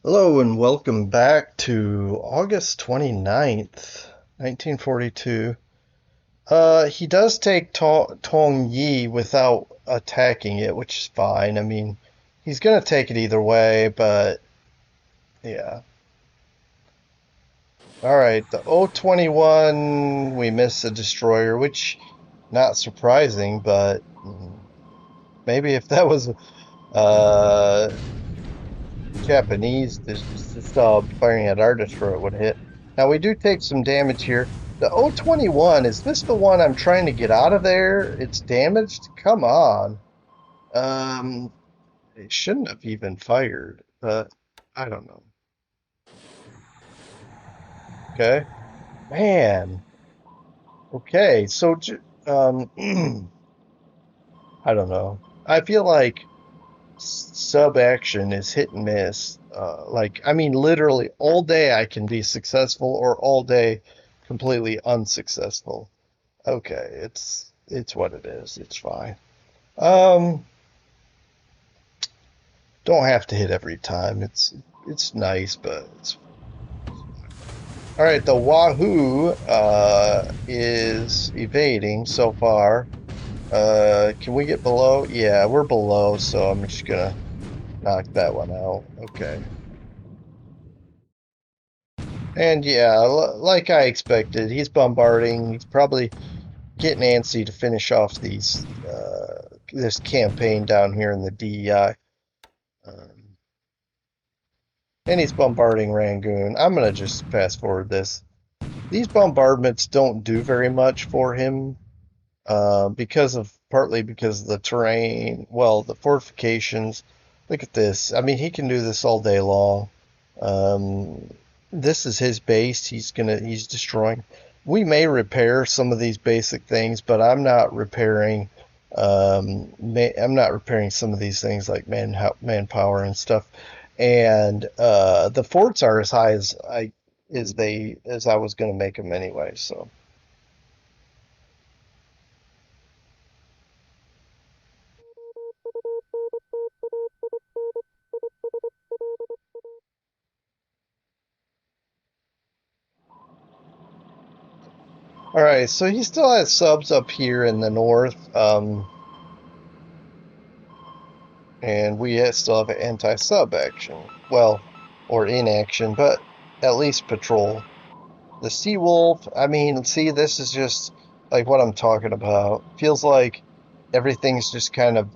Hello and welcome back to August 29th, 1942. He does take Tong Yi without attacking it, which is fine. I mean, he's gonna take it either way, but yeah. Alright, the O-21, we missed a destroyer, which, not surprising, but maybe if that was uh, Japanese just firing at our destroyer would hit. Now we do take some damage here. The O-21, is this the one I'm trying to get out of there? It's damaged? Come on. Um, it shouldn't have even fired, but I don't know. Okay. Man. Okay, so I don't know. I feel like sub action is hit and miss. I mean, literally all day I can be successful, or all day completely unsuccessful. Okay, it's what it is. It's fine. Um, don't have to hit every time. It's nice, but it's all right. The Wahoo is evading so far. Can we get below? Yeah, we're below, so I'm just gonna knock that one out. Okay. And yeah, like I expected, he's bombarding. He's probably getting antsy to finish off this campaign down here in the DEI. Um, and he's bombarding Rangoon. I'm gonna just fast forward this. These bombardments don't do very much for him, partly because of the terrain. Well, the fortifications. Look at this. I mean, he can do this all day long. Um, this is his base. He's destroying. We may repair some of these basic things, but I'm not repairing some of these things like manpower and stuff. And the forts are as high as I was going to make them anyway. So. All right, so he still has subs up here in the north, and still have an anti-sub action. Well, or inaction, but at least patrol. The Seawolf, I mean, see, this is just like what I'm talking about. Feels like everything's just kind of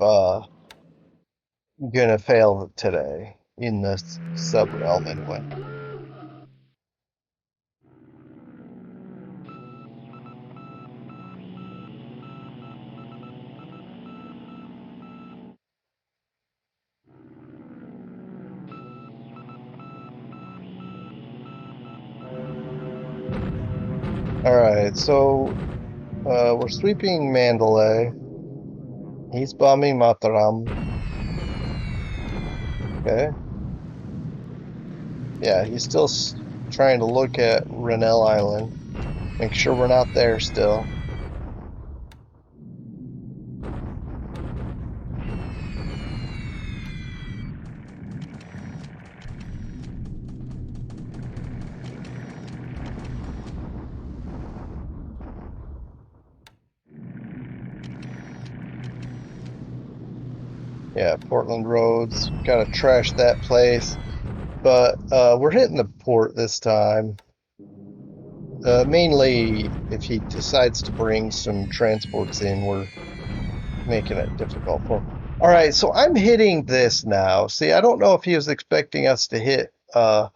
gonna fail today in the sub realm anyway. All right, so we're sweeping Mandalay. He's bombing Mataram. Okay. Yeah, he's still trying to look at Rennell Island. Make sure we're not there still. Yeah, Portland Roads. Gotta trash that place. But we're hitting the port this time. Mainly, if he decides to bring some transports in, we're making it difficult for him. All right, so I'm hitting this now. See, I don't know if he was expecting us to hit the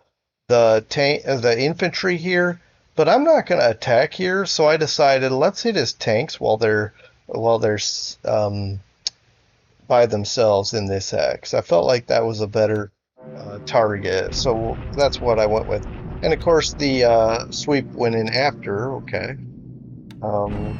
infantry here, but I'm not going to attack here. So I decided let's hit his tanks while they're by themselves in this hex. I felt like that was a better target, so that's what I went with. And of course, the sweep went in after. Okay. Um,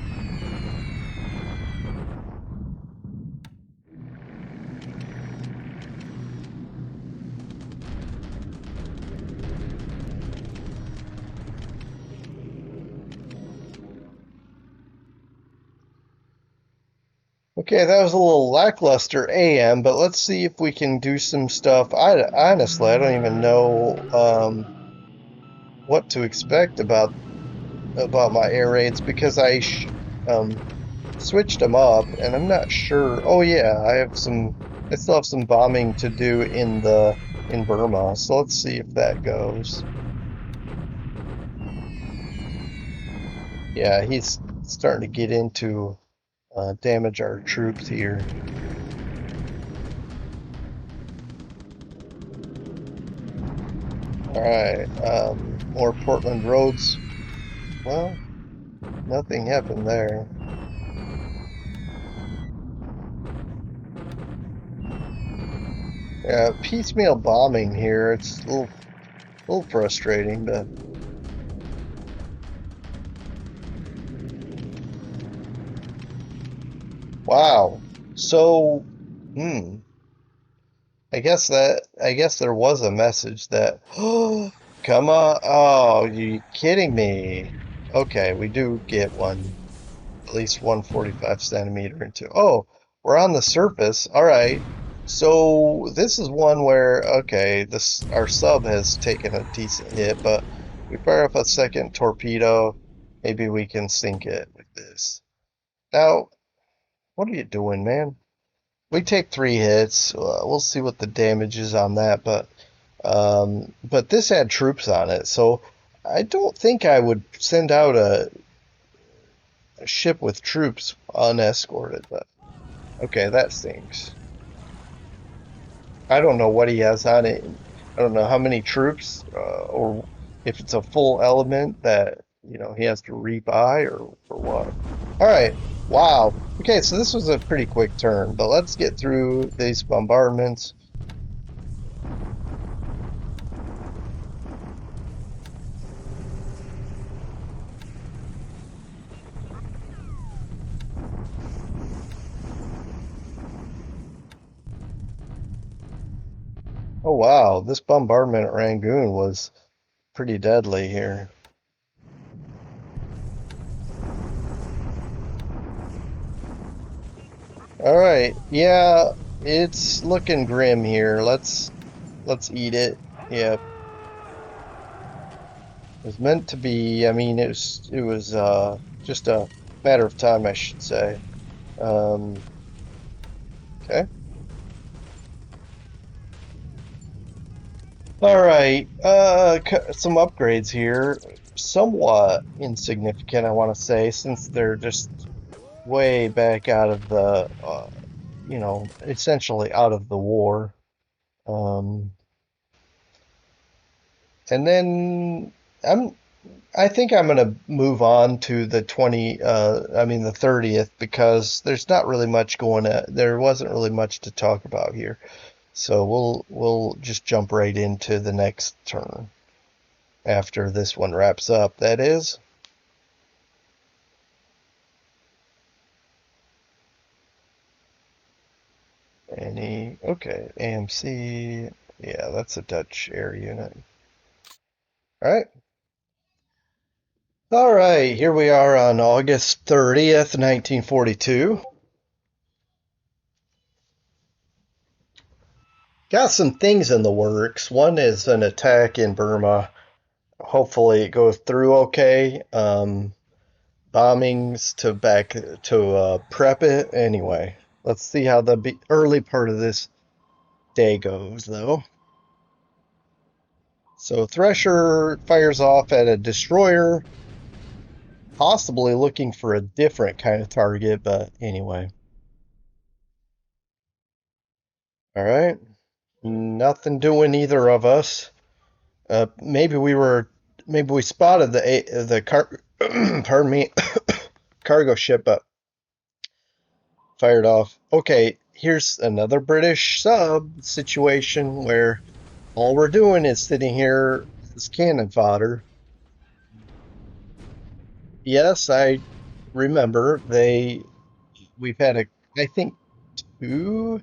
Okay, that was a little lackluster AM, but let's see if we can do some stuff. Honestly, I don't even know what to expect about my air raids because um, switched them up, and I'm not sure. Oh yeah, I still have some bombing to do in Burma, so let's see if that goes. Yeah, he's starting to get into damage our troops here. All right, more Portland roads. Well, nothing happened there. Yeah, piecemeal bombing here. It's little frustrating, but wow. So, hmm. I guess there was a message that, oh, come on. Oh, you kidding me? Okay, we do get one, at least 145 centimeter into. Oh, we're on the surface. All right. So this is one where, okay, this our sub has taken a decent hit, but we fire off a second torpedo. Maybe we can sink it with this. Now, what are you doing, man? We take 3 hits. We'll see what the damage is on that, but this had troops on it, so I don't think I would send out a ship with troops unescorted. But okay, that stinks. I don't know what he has on it. I don't know how many troops, or if it's a full element that he has to rebuy or what. All right. Wow. Okay, so this was a pretty quick turn, but let's get through these bombardments. Oh wow, this bombardment at Rangoon was pretty deadly here. All right, yeah, it's looking grim here. Let's eat it. Yep, it was meant to be. I mean, it was just a matter of time, I should say. Um, okay. All right, some upgrades here. Somewhat insignificant, I want to say, since they're just way back out of essentially out of the war. Um, and then I'm, I think I'm gonna move on to the 30th because there's not really much there wasn't really much to talk about here. So we'll just jump right into the next turn after this one wraps up. That is. Okay, AMC. Yeah, that's a Dutch air unit. All right. All right, here we are on August 30th, 1942. Got some things in the works. One is an attack in Burma. Hopefully it goes through okay. Bombings to prep it. Anyway, let's see how the early part of this day goes, though. So Thresher fires off at a destroyer, possibly looking for a different kind of target, but anyway. All right. Nothing doing either of us. Maybe we spotted the car, pardon me, cargo ship, but fired off. Okay, here's another British sub situation where all we're doing is sitting here as cannon fodder. Yes, I remember we've had I think 2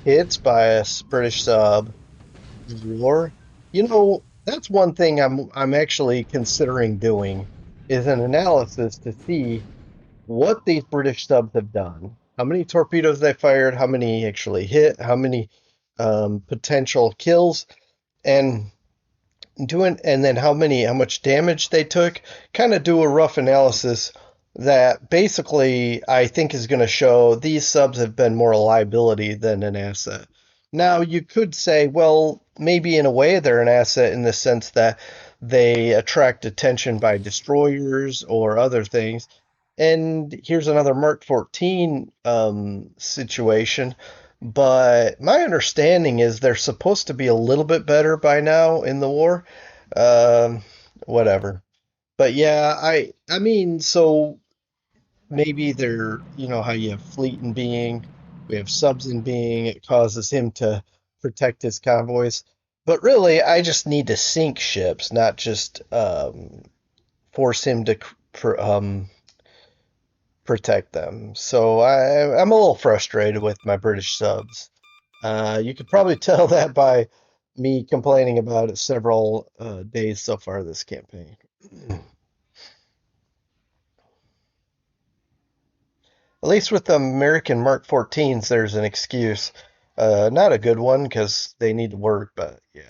hits by a British sub war. That's one thing I'm actually considering doing is an analysis to see what these British subs have done. how many torpedoes they fired, how many actually hit, how many potential kills, and and then how much damage they took. Kind of do a rough analysis that basically I think is going to show these subs have been more a liability than an asset. Now you could say, well, maybe in a way they're an asset in the sense that they attract attention by destroyers or other things. And here's another Mark 14 situation. But my understanding is they're supposed to be a little bit better by now in the war. Um, Whatever. But yeah, I mean, so maybe they're, you know, how you have fleet in being, we have subs in being, it causes him to protect his convoys. But really, I just need to sink ships, not just force him to protect them. So I'm a little frustrated with my British subs. You could probably tell that by me complaining about it several days so far this campaign. At least with the American Mark 14s, there's an excuse. Not a good one because they need to work, but yeah.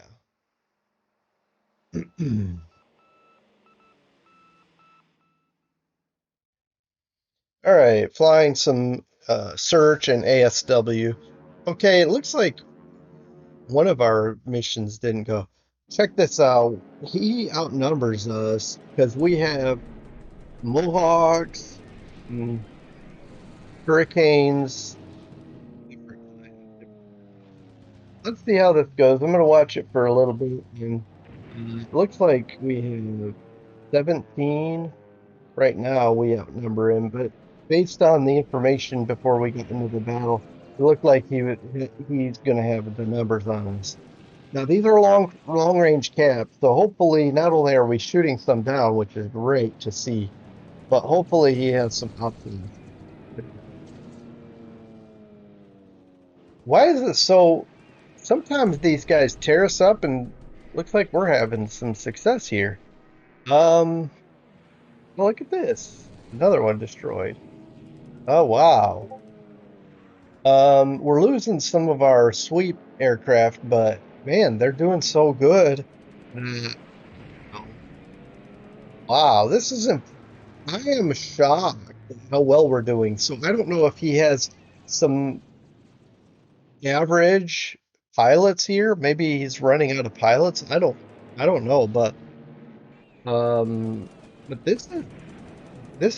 All right, flying some search and ASW. Okay, it looks like one of our missions didn't go. Check this out. He outnumbers us because we have Mohawks, mm, Hurricanes. Let's see how this goes. I'm gonna watch it for a little bit, and it looks like we have 17 right now. We outnumber him, but based on the information before we get into the battle, it looked like he's gonna have the numbers on us. Now these are long range caps, so hopefully not only are we shooting some down, which is great to see, but hopefully he has some options. Why is it so? Sometimes these guys tear us up, and looks like we're having some success here. Um, well, look at this. Another one destroyed. Oh, wow. We're losing some of our sweep aircraft, but man, they're doing so good. Mm, wow, this isn't. I am shocked at how well we're doing. So I don't know if he has some average pilots here. Maybe he's running out of pilots. I don't know, um, but this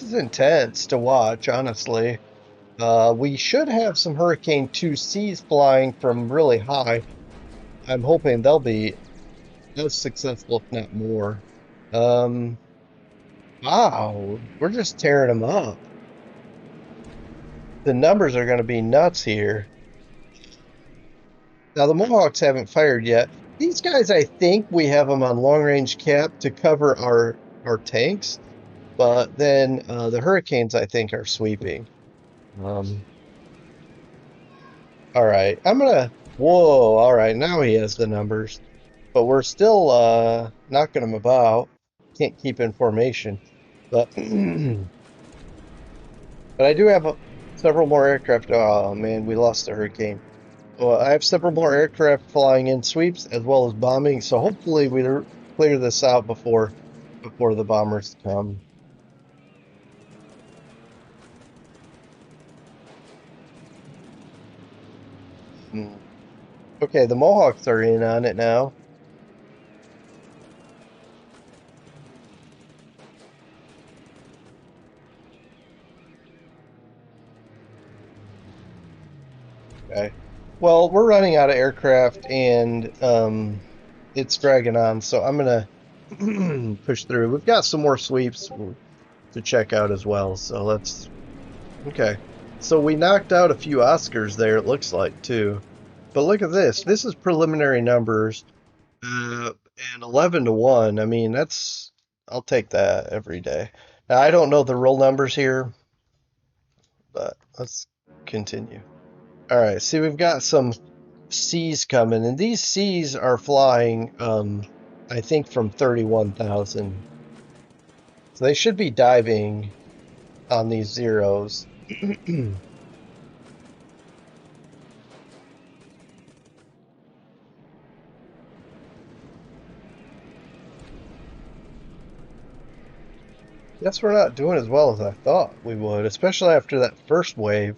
is intense to watch, honestly. We should have some Hurricane 2Cs flying from really high. I'm hoping they'll be as successful, if not more. Um, wow, we're just tearing them up. The numbers are going to be nuts here. Now, the Mohawks haven't fired yet. These guys, I think we have them on long range cap to cover our tanks, but then the Hurricanes, I think, are sweeping. Um, all right, I'm gonna. Whoa, all right, now he has the numbers, but we're still knocking him about. Can't keep in formation, but but I do have several more aircraft. Oh man, we lost the Hurricane. Well, I have several more aircraft flying in sweeps as well as bombing, so hopefully we clear this out before the bombers come. Hmm. Okay, the Mohawks are in on it now. Okay. Well, we're running out of aircraft and it's dragging on, so I'm gonna push through. We've got some more sweeps to check out as well, so let's. Okay. So we knocked out a few Oscars there, it looks like, too. But look at this. This is preliminary numbers. Uh, and 11 to 1. I mean, I'll take that every day. Now, I don't know the real numbers here, but let's continue. All right. See, we've got some C's coming, and these C's are flying, I think, from 31,000. So they should be diving on these zeros. Guess we're not doing as well as I thought we would, especially after that first wave.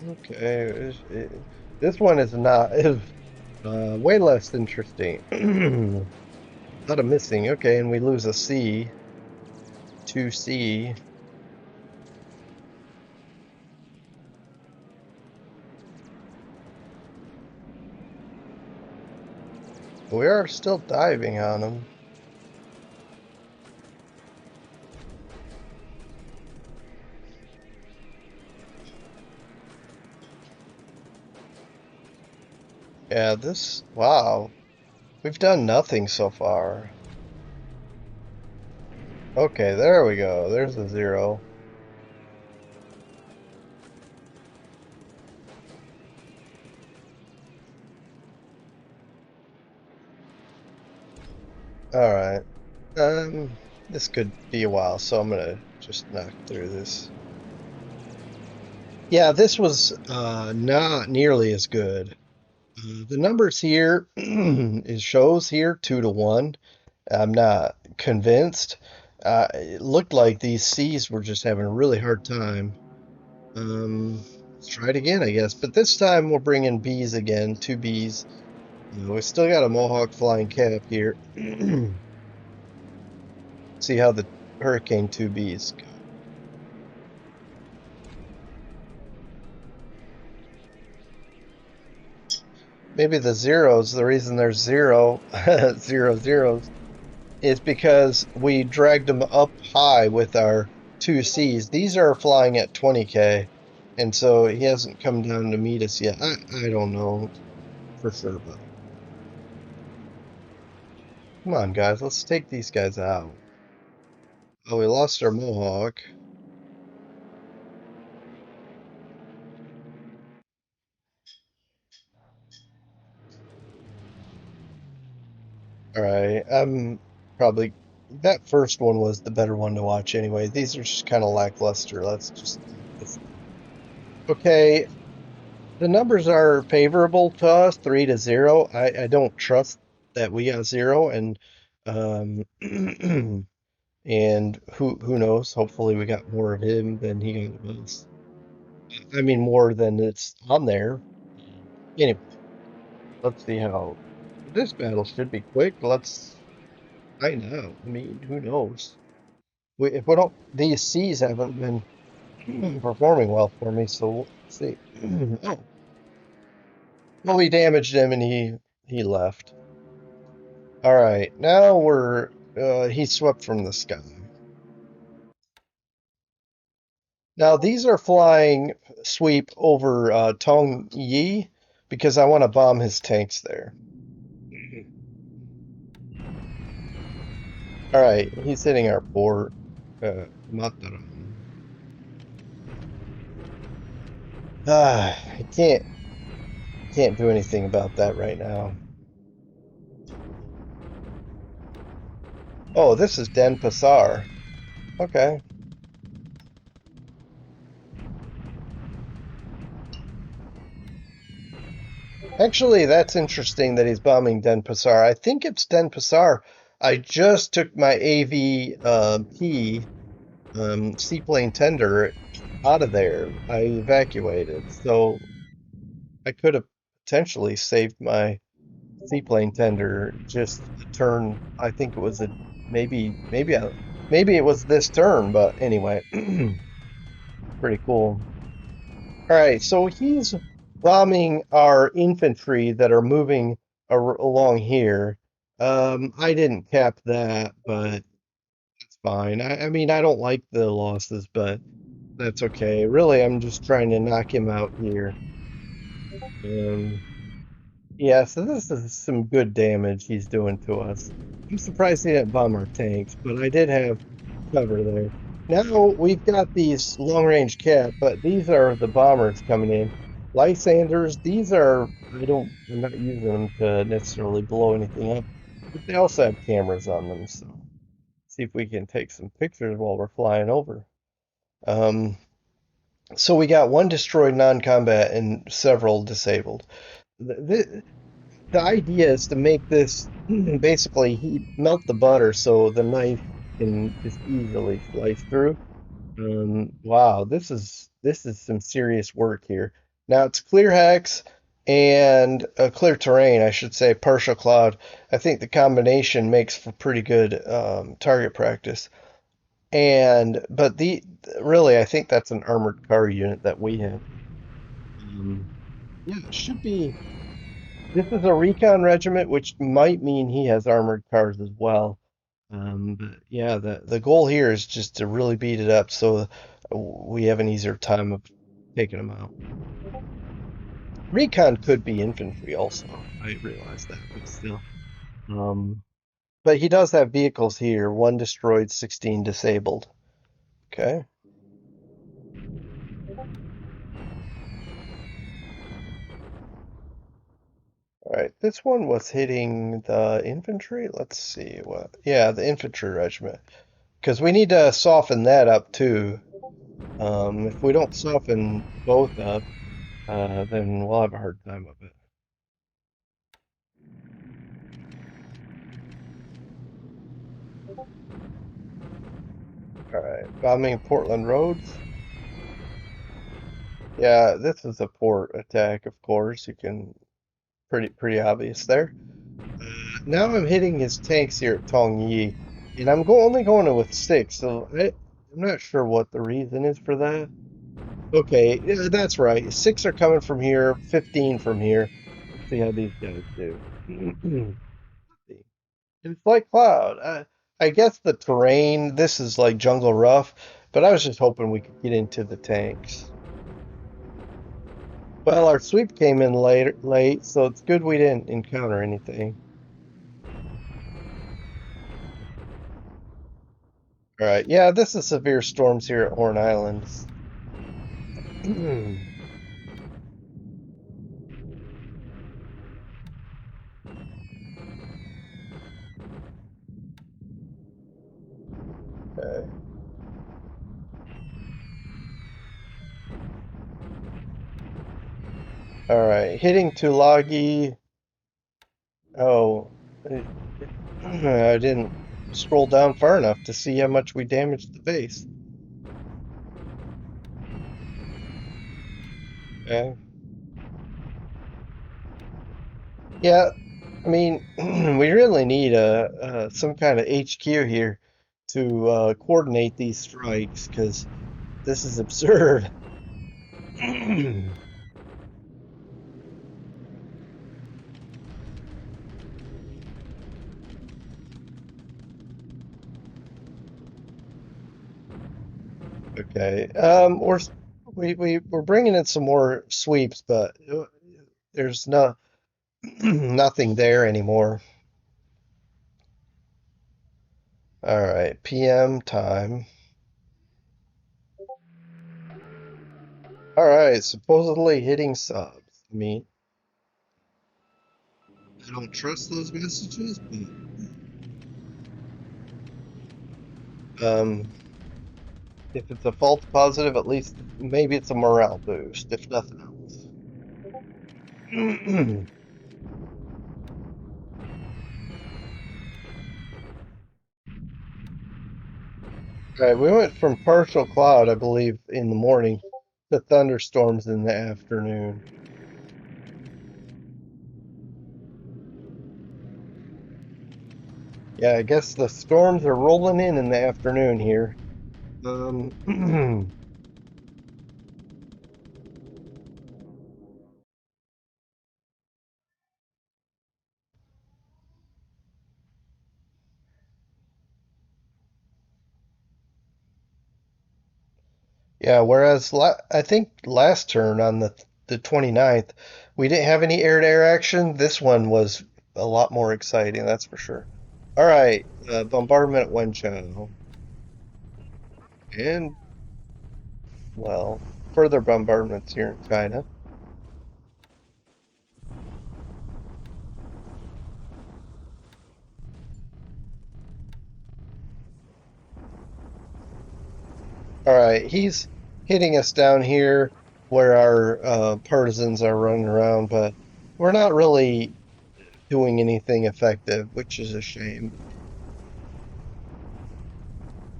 Okay, this one is not is way less interesting. A lot of missing. Okay, and we lose a C, 2C. We are still diving on them. Yeah, wow, we've done nothing so far. Okay, there we go. There's a zero. All right. This could be a while, so I'm gonna just knock through this. Yeah, this was not nearly as good. The numbers here it shows here 2-1. I'm not convinced. It looked like these C's were just having a really hard time. Let's try it again, I guess. But this time we'll bring in B's again, two B's. We still got a Mohawk flying cap here. See how the Hurricane 2Bs go. Maybe the zeros, the reason there's zero zeros, is because we dragged them up high with our two C's. These are flying at 20K, and so he hasn't come down to meet us yet. I don't know for sure, but come on, guys, let's take these guys out. Oh, we lost our Mohawk. All right, I'm probably that first one was the better one to watch anyway. These are just kind of lackluster. Let's just knock this down. Okay, the numbers are favorable to us, 3-0. I don't trust that we got zero, and um, and who knows? Hopefully, we got more of him than he got of us. I mean, more than it's on there. Anyway, let's see how this battle should be quick. Let's find out. I mean, who knows? If we don't, these C's haven't been performing well for me, so we'll see. Oh, well, we damaged him, and he left. All right, now he swept from the sky. Now these are flying sweep over Tong Yi because I want to bomb his tanks there. All right, he's hitting our port, Mataram. I can't do anything about that right now. Oh, this is Denpasar. Okay. Actually, that's interesting that he's bombing Denpasar. I think it's Denpasar. I just took my AV seaplane tender out of there. I evacuated, so I could have potentially saved my seaplane tender just a turn. I think it was a maybe it was this turn, but anyway, pretty cool. All right, so he's bombing our infantry that are moving along here. I didn't cap that, but it's fine. I mean, I don't like the losses, but that's okay. Really, I'm just trying to knock him out here. Um, yeah, so this is some good damage he's doing to us. I'm surprised he didn't bomb our tanks, but I did have cover there. Now we've got these long-range cap, but these are the bombers coming in. Lysanders, these are, I'm not using them to necessarily blow anything up, but they also have cameras on them, so see if we can take some pictures while we're flying over. Um, so we got one destroyed non-combat and several disabled. the idea is to make this basically heat melt the butter so the knife can just easily slice through. Wow, this is some serious work here. Now it's clear hex and clear terrain, I should say, partial cloud. I think the combination makes for pretty good target practice. And but the really, I think that's an armored car unit that we have. Um, yeah, it should be. This is a recon regiment, which might mean he has armored cars as well. But yeah, the goal here is just to really beat it up so we have an easier time of taking them out. Recon could be infantry also. I realize that, but still. Um, but he does have vehicles here. One destroyed, 16 disabled. Okay. All right. This one was hitting the infantry. Let's see what. Yeah, the infantry regiment. Because we need to soften that up too. If we don't soften both up, then we'll have a hard time of it. All right, bombing Portland roads. Yeah, this is a port attack, of course. You can pretty obvious there. Now I'm hitting his tanks here at Tongyi, and only going with six, so I'm not sure what the reason is for that. Okay, yeah, that's right. Six are coming from here, 15 from here. Let's see how these guys do. It's like Cloud. I guess the terrain, this is like jungle rough, but I was just hoping we could get into the tanks. Well, our sweep came in late, so it's good we didn't encounter anything. All right, yeah, this is severe storms here at Horn Islands. Okay. All right, hitting Tulagi. Oh, I didn't scroll down far enough to see how much we damaged the base. Okay. Yeah, I mean, we really need some kind of HQ here to coordinate these strikes because this is absurd. Okay, we're bringing in some more sweeps, but there's nothing there anymore. All right, PM time. All right, supposedly hitting subs. I mean, I don't trust those messages, but if it's a false positive, at least maybe it's a morale boost, if nothing else. All right, we went from partial cloud, I believe, in the morning to thunderstorms in the afternoon. Yeah, I guess the storms are rolling in the afternoon here. Um, yeah, whereas I think last turn on the 29th, we didn't have any air-to-air action. This one was a lot more exciting, that's for sure. All right, bombardment at Wenchao. And, well, further bombardments here in China. All right, he's hitting us down here where our partisans are running around, but we're not really doing anything effective, which is a shame.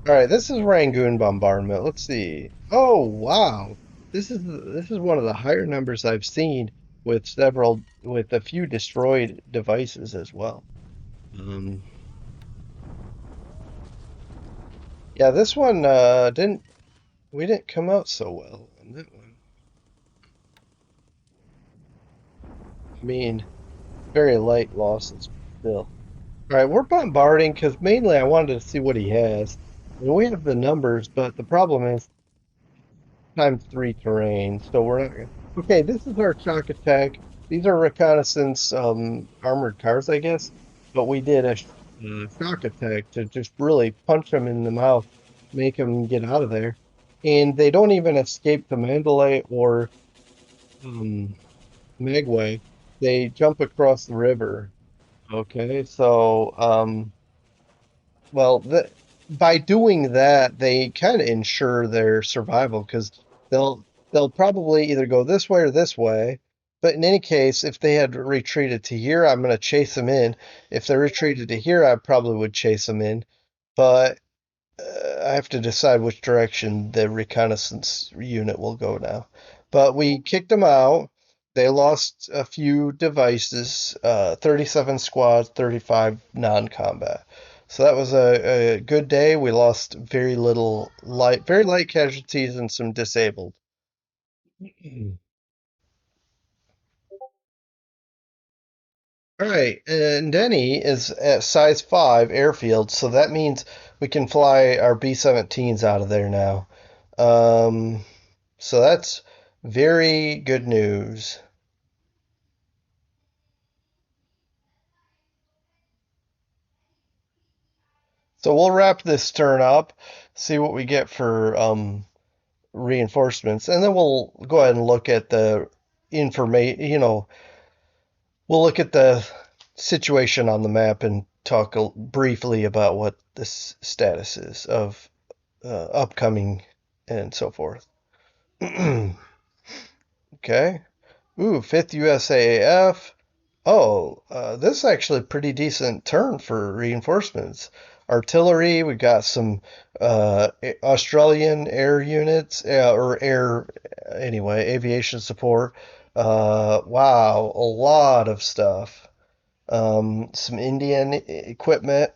All right, this is Rangoon bombardment. Let's see. Oh, wow. This is one of the higher numbers I've seen with a few destroyed devices as well. Um, yeah, this one didn't we didn't come out so well on that one. I mean, very light losses still. All right, we're bombarding because mainly I wanted to see what he has. And we have the numbers, but the problem is times three terrain, so we're not gonna. Okay, this is our shock attack. These are reconnaissance armored cars, I guess. But we did a shock attack to just really punch them in the mouth, make them get out of there. And they don't even escape the Mandalay or um, Megway. They jump across the river. Okay, so well, by doing that, they kind of ensure their survival because they'll they'll probably either go this way or this way. But in any case, if they had retreated to here, I'm going to chase them in. If they retreated to here, I probably would chase them in. But I have to decide which direction the reconnaissance unit will go now. But we kicked them out. They lost a few devices, 37 squads, 35 non-combat. So that was a good day. We lost very light casualties and some disabled. All right, and Denny is at size 5 airfield, so that means we can fly our B-17s out of there now. Um, so that's very good news. So we'll wrap this turn up, see what we get for reinforcements, and then we'll go ahead and look at the information. We'll look at the situation on the map and talk briefly about what the status is of upcoming and so forth. Okay. Ooh, 5th USAAF. Oh, this is actually a pretty decent turn for reinforcements. Artillery, we got some Australian air units, or air, anyway, aviation support. Wow, a lot of stuff. Some Indian equipment,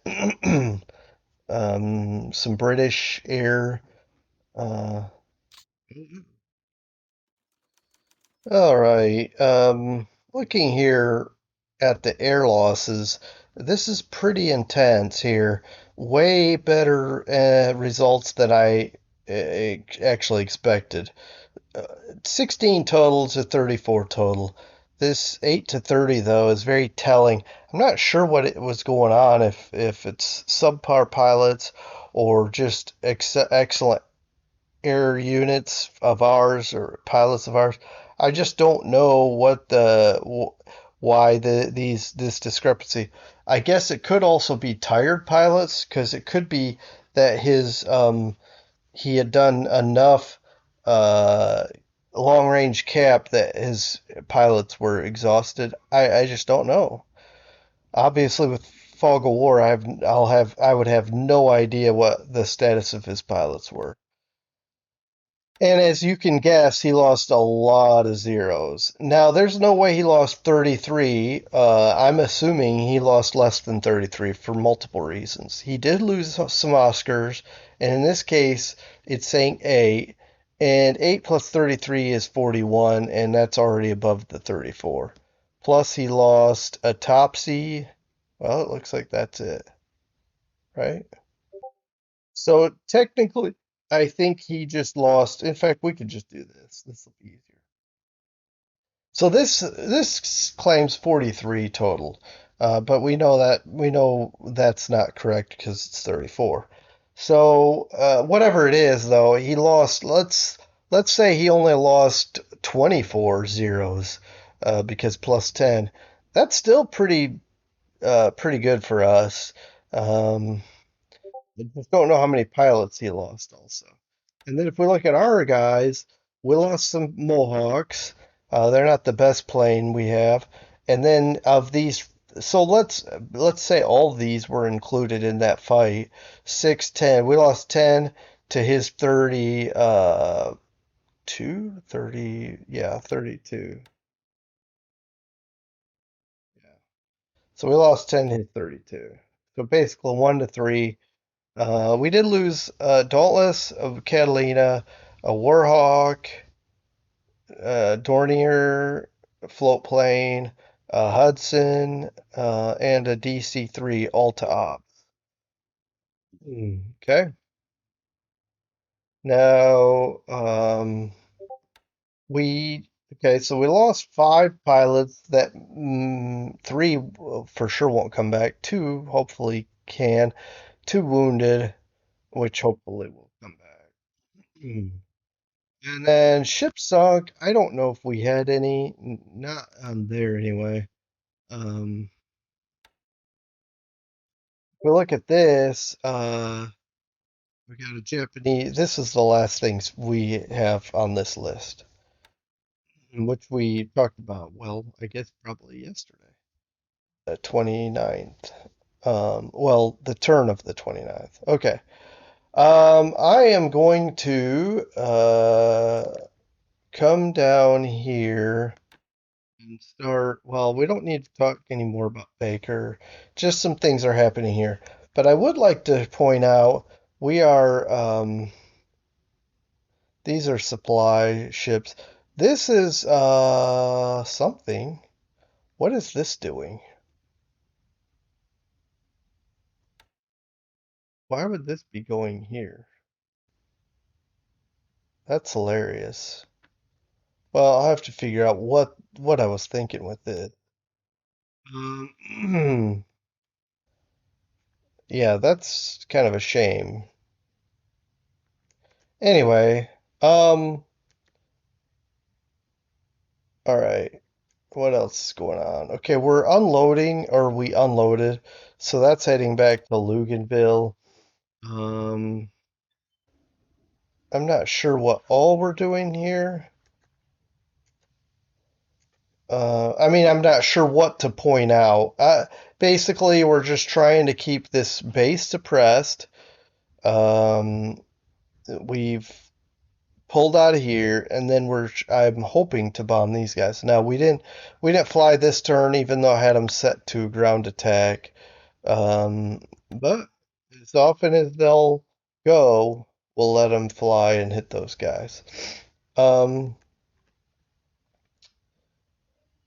some British air. Uh, All right. Looking here at the air losses, this is pretty intense here. Way better results than I actually expected. Uh, 16 total to 34 total. This 8 to 30 though is very telling. I'm not sure what it was going on if it's subpar pilots or just excellent air units of ours or pilots of ours. I just don't know why this discrepancy. I guess it could also be tired pilots because it could be that his he had done enough uh, long range cap that his pilots were exhausted. I just don't know. Obviously, with fog of war, I would have no idea what the status of his pilots were. And as you can guess, he lost a lot of zeros. Now, there's no way he lost 33. I'm assuming he lost less than 33 for multiple reasons. He did lose some Oscars, and in this case, it's saying 8. And 8 plus 33 is 41, and that's already above the 34. Plus, he lost a Topsy. Well, it looks like that's it, right? So technically, I think he just lost. In fact, we could just do this. This will be easier. So this claims 43 total, but we know that's not correct because it's 34. So whatever it is, though, he lost. Let's say he only lost 24 zeros because plus 10. That's still pretty good for us. Um, I just don't know how many pilots he lost also. And then if we look at our guys, we lost some Mohawks. They're not the best plane we have. And then of these, so let's say all of these were included in that fight. 6-10. We lost 10 to his 30, 30, yeah, 32. Yeah. So we lost 10 to his 32. So basically 1-3. We did lose Dauntless of Catalina, a Warhawk, Dornier float plane, Hudson, and a DC-3 Alta Ops. Okay. Now, so we lost five pilots that three for sure won't come back. Two hopefully can. Two wounded, which hopefully will come back. Mm. And then ship sunk. I don't know if we had any, not on there anyway. Um, we look at this. We got a Japanese. This is the last things we have on this list, which we talked about. Well, I guess probably yesterday, the 29th. Well, the turn of the 29th. Okay. I am going to come down here and start. Well, we don't need to talk anymore about Baker. Just some things are happening here. But I would like to point out we are, these are supply ships. This is something. What is this doing? Why would this be going here? That's hilarious. Well, I'll have to figure out what I was thinking with it. Yeah, that's kind of a shame. Anyway, all right. What else is going on? Okay, we're unloading, or we unloaded, so that's heading back to Luganville. Um, I'm not sure what all we're doing here. I mean, I'm not sure what to point out. Basically, we're just trying to keep this base suppressed. Um, we've pulled out of here, and then I'm hoping to bomb these guys. Now we didn't fly this turn, even though I had them set to ground attack. But as often as they'll go, we'll let them fly and hit those guys. Um,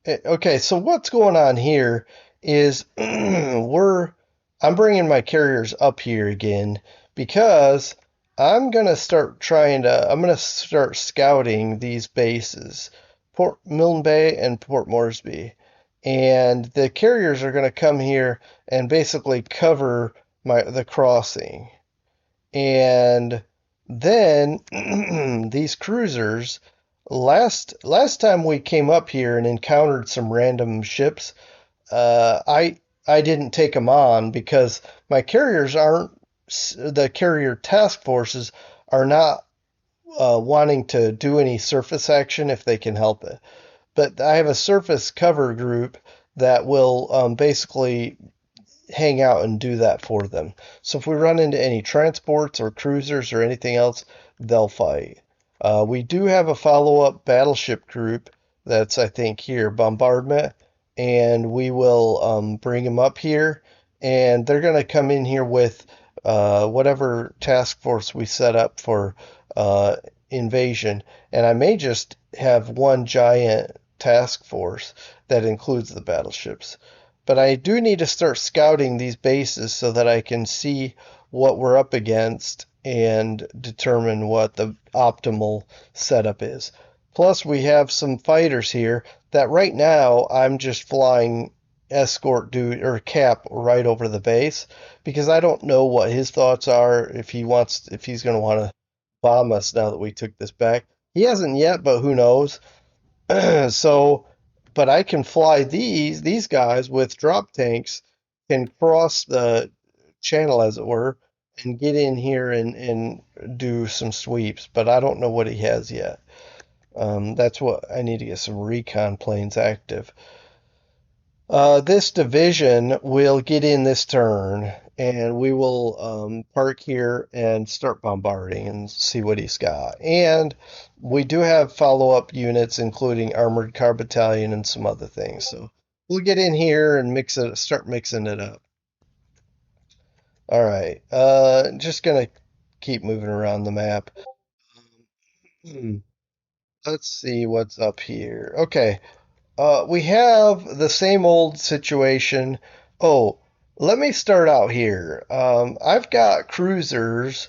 okay, so what's going on here is I'm bringing my carriers up here again because I'm gonna start scouting these bases, Port Milne Bay and Port Moresby, and the carriers are gonna come here and basically cover the crossing. And then these cruisers, last time we came up here and encountered some random ships, I didn't take them on because my carriers aren't the carrier task forces are not wanting to do any surface action if they can help it. But I have a surface cover group that will basically hang out and do that for them. So if we run into any transports or cruisers or anything else, they'll fight. We do have a follow-up battleship group that's, I think, here, bombardment, and we will bring them up here, and they're going to come in here with whatever task force we set up for uh, invasion. And I may just have one giant task force that includes the battleships. But I do need to start scouting these bases so that I can see what we're up against and determine what the optimal setup is. Plus, we have some fighters here that right now I'm just flying escort dude or cap right over the base because I don't know what his thoughts are if he's going to want to bomb us now that we took this back. He hasn't yet, but who knows? So, but I can fly these guys with drop tanks can cross the channel as it were and get in here and do some sweeps, but I don't know what he has yet. That's what I need to get some recon planes active. This division will get in this turn, and we will park here and start bombarding and see what he's got. And we do have follow-up units, including armored car battalion and some other things. So we'll get in here and start mixing it up. All right. Just gonna keep moving around the map. Hmm, Let's see what's up here. Okay. We have the same old situation. Oh, let me start out here. I've got cruisers,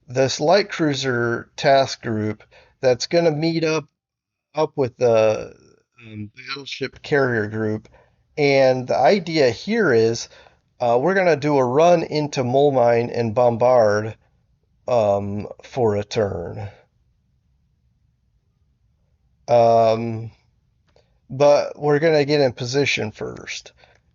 this light cruiser task group that's going to meet up with the battleship carrier group, and the idea here is we're going to do a run into Mole and bombard for a turn. Um, but we're going to get in position first.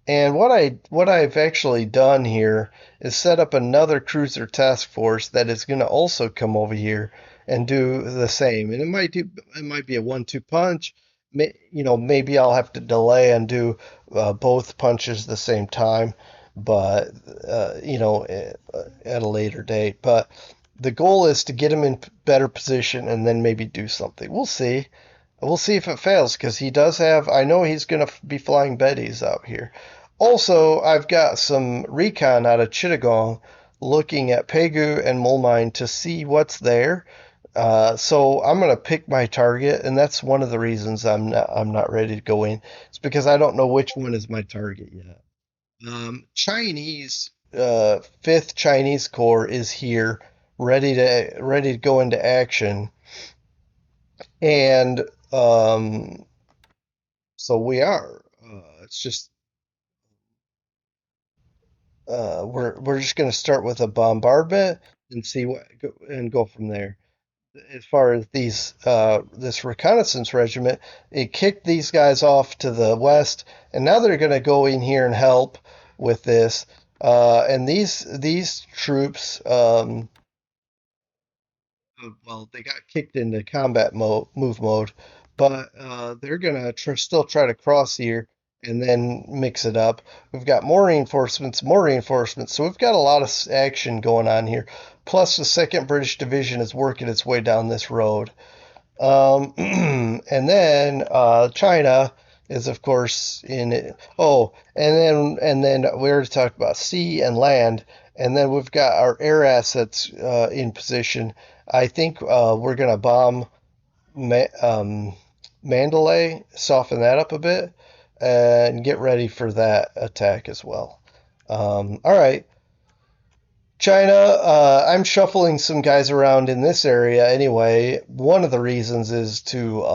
And what I've actually done here is set up another cruiser task force that is going to also come over here and do the same. And it might be a 1-2 punch. Maybe I'll have to delay and do both punches the same time, but at a later date. But the goal is to get him in better position and then maybe do something. We'll see. We'll see if it fails because he does have. I know he's going to be flying Bettys out here. Also, I've got some recon out of Chittagong looking at Pegu and Molmine to see what's there. So I'm going to pick my target, and that's one of the reasons I'm not ready to go in. It's because I don't know which one is my target yet. Chinese Fifth Chinese Corps is here, ready to go into action, and so we are. It's just we're just going to start with a bombardment and see and go from there. As far as this reconnaissance regiment, it kicked these guys off to the west, and now they're going to go in here and help with this. And these troops, well, they got kicked into combat move mode, but they're gonna still try to cross here and then mix it up. We've got more reinforcements, more reinforcements, so we've got a lot of action going on here. Plus, the Second British Division is working its way down this road. And then China is, of course, in it. Oh, and then we already talked about sea and land, and then we've got our air assets in position. I think we're gonna bomb Mandalay, soften that up a bit, and get ready for that attack as well. All right, China, I'm shuffling some guys around in this area anyway. One of the reasons is to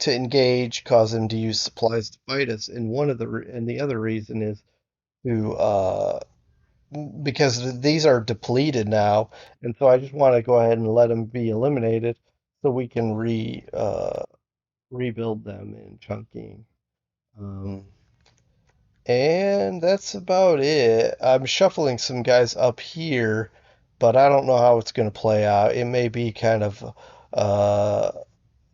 engage, cause them to use supplies to fight us, and the other reason is to because these are depleted now, and so I just want to go ahead and let them be eliminated so we can rebuild them in chunking. Um, and that's about it. I'm shuffling some guys up here, but I don't know how it's going to play out. It may be kind of, uh,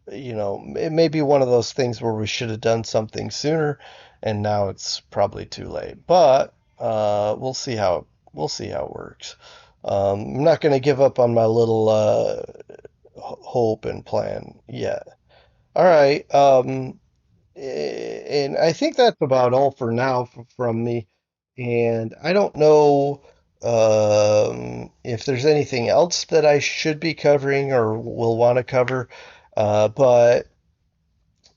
it may be one of those things where we should have done something sooner, and now it's probably too late. But we'll see how it works. I'm not going to give up on my little hope and plan yet. All right. And I think that's about all for now from me. And I don't know if there's anything else that I should be covering or will want to cover. But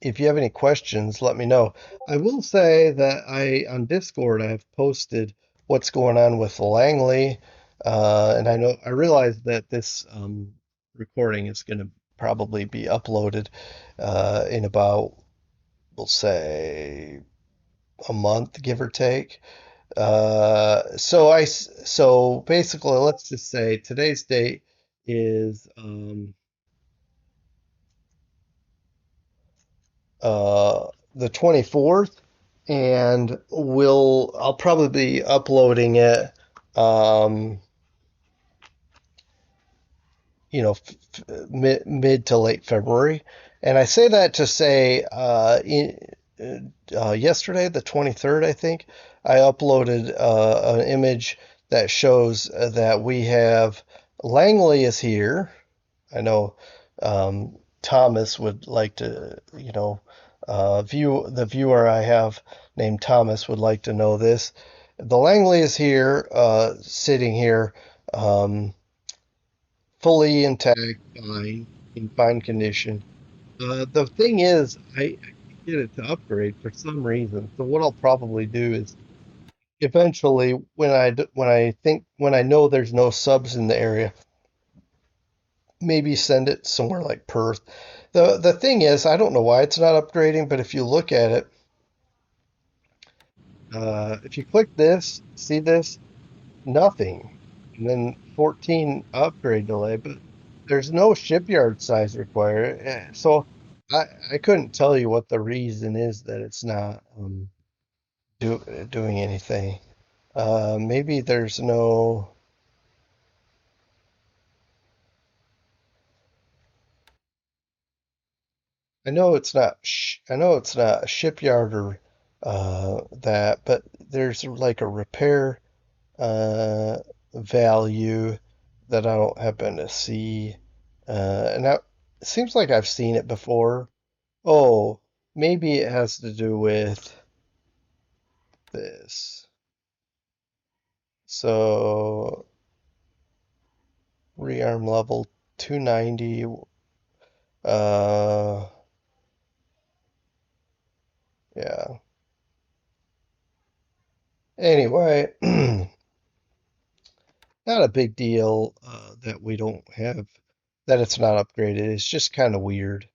if you have any questions, let me know. I will say that on Discord I have posted what's going on with Langley, and I realize that this recording is going to probably be uploaded in about, we'll say, a month, give or take. So basically, let's just say today's date is the 24th, and I'll probably be uploading it, um, mid to late February. And I say that to say, yesterday, the 23rd, I think, I uploaded an image that shows that we have Langley is here. I know Thomas would like to, the viewer I have named Thomas would like to know this. The Langley is here, sitting here, um, fully intact, fine, in fine condition. The thing is, I can't get it to upgrade for some reason. So what I'll probably do is eventually, when I know there's no subs in the area, maybe send it somewhere like Perth. The thing is, I don't know why it's not upgrading, but if you look at it, if you click this, see this, nothing, and then 14 upgrade delay, but there's no shipyard size required. So I couldn't tell you what the reason is that it's not doing anything. Maybe there's no. I know it's not a shipyard or that, but there's like a repair uh, value that I don't happen to see. It seems like I've seen it before. Oh, maybe it has to do with this. So rearm level 290. Uh, yeah. Anyway, not a big deal that we don't have that it's not upgraded. It's just kind of weird.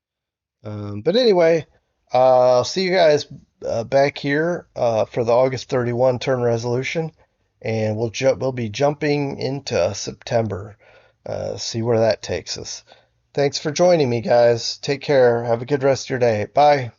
But anyway, I'll see you guys back here for the August 31 turn resolution, and we'll be jumping into September. See where that takes us. Thanks for joining me, guys. Take care. Have a good rest of your day. Bye.